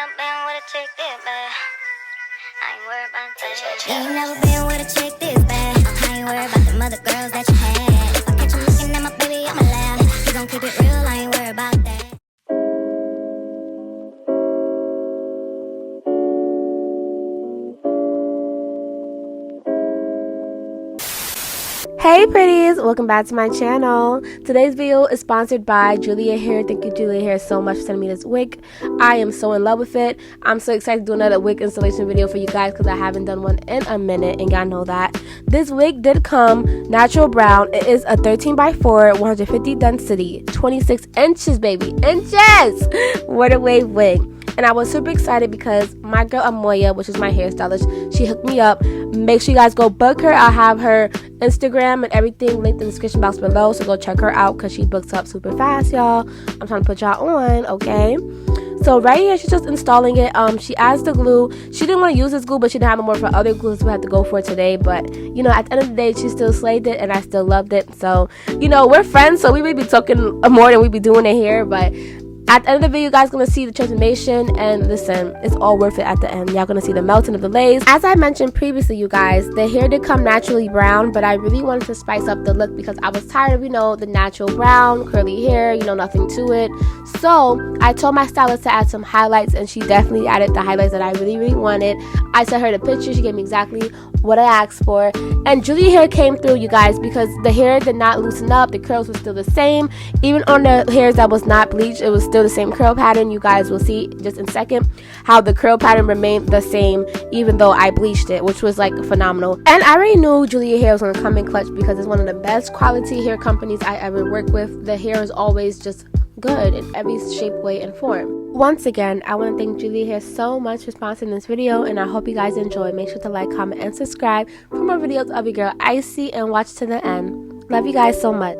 never been with a chick this bad. I ain't worried about that. You ain't never been with a chick this bad. I ain't worried about them other girls that you had. If I catch you looking at my baby, I'ma laugh. You gon' keep it real, I ain't worried about that. Hey pretties, welcome back to my channel. Today's video is sponsored by Iseehair. Thank you Iseehair so much for sending me this wig. I am so in love with it. I'm so excited to do another wig installation video for you guys because I haven't done one in a minute and y'all know that. This wig did come natural brown. It is a 13x4, 150 density, 26 inches baby, inches! What a wave wig. And I was super excited because my girl Amoya, which is my hairstylist, she hooked me up. Make sure you guys go book her. I'll have her Instagram and everything linked in the description box below, so go check her out because she books up super fast, y'all. I'm trying to put y'all on, okay? So right here, she's just installing it. She adds the glue. She didn't want to use this glue, but she didn't have more for other glues, so we had to go for it today. But, you know, at the end of the day, she still slayed it, and I still loved it. So, you know, we're friends, so we may be talking more than we be doing it here, but at the end of the video, you guys gonna see the transformation, and listen, it's all worth it at the end. Y'all gonna see the melting of the lace. As I mentioned previously, you guys, the hair did come naturally brown, but I really wanted to spice up the look because I was tired of, you know, the natural brown, curly hair, you know, nothing to it. So I told my stylist to add some highlights, and she definitely added the highlights that I really wanted. I sent her the picture. She gave me exactly what I asked for, and Iseehair came through, you guys, because the hair did not loosen up. The curls were still the same. Even on the hairs that was not bleached, it was still the same curl pattern. You guys will see just in a second how the curl pattern remained the same even though I bleached it, which was like phenomenal. And I already knew Iseehair was going to come in clutch because it's one of the best quality hair companies I ever worked with. The hair is always just good in every shape, way, and form. Once again, I want to thank Iseehair so much for sponsoring this video, and I hope you guys enjoy. Make sure to like, comment, and subscribe for more videos of your girl Icy, and watch to the end. Love you guys so much.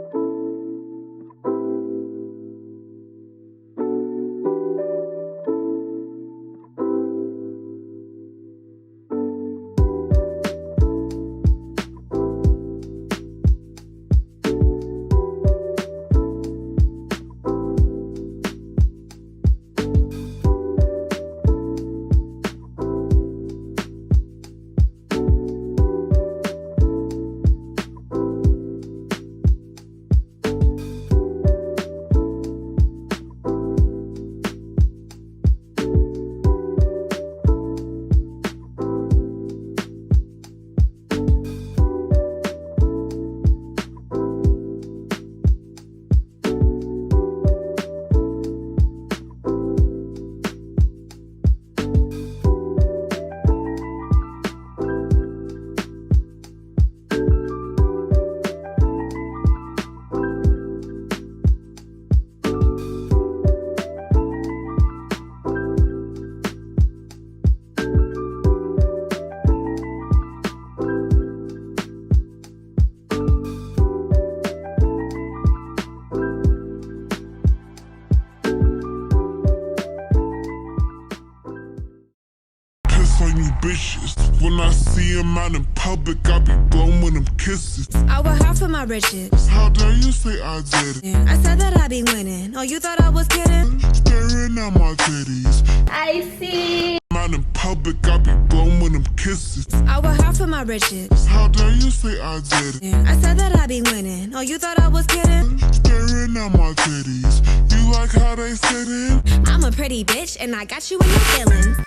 Bitches. When I see him out in public, I be blowing them kisses. I work hard for my riches. How dare you say I did it? I said that I be winning. Oh, you thought I was kidding? Staring at my titties. I see. Out in public, I be blowing them kisses. I work hard for my riches. How dare you say I did it? I said that I be winning. Oh, you thought I was kidding? Staring at my titties. You like how they sit in? I'm a pretty bitch, and I got you in your feelings.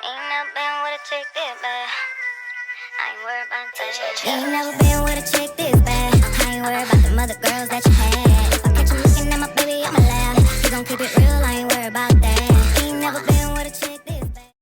Ain't never been with a chick this bad. I ain't worried about that. You ain't never been with a chick this bad. I ain't worried about them other girls that you had. If I catch you looking at my baby, I'ma laugh. You gon' keep it real, I ain't